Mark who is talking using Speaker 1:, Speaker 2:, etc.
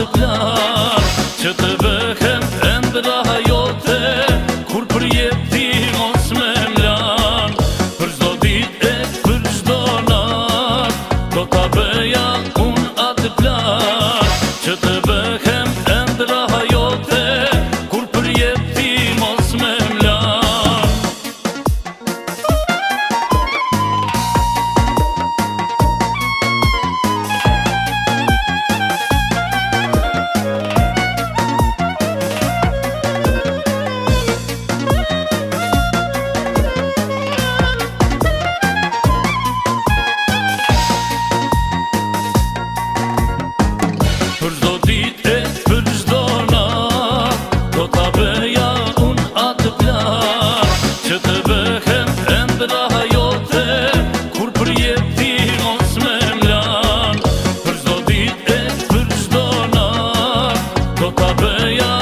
Speaker 1: atë plan që të bëhem ëndra jote, kur për jeti mos me mlan. Për çdo ditë e për çdo natë do ta bëja unë atë plan që të bëhem ëndra jote, kur për jeti mos me mlan. Për çdo ditë e për çdo natë do ta bëja unë atë plan që të bëhem ëndra jote, kur për jeti mos me mlan. Për çdo ditë e për çdo natë do ta bëja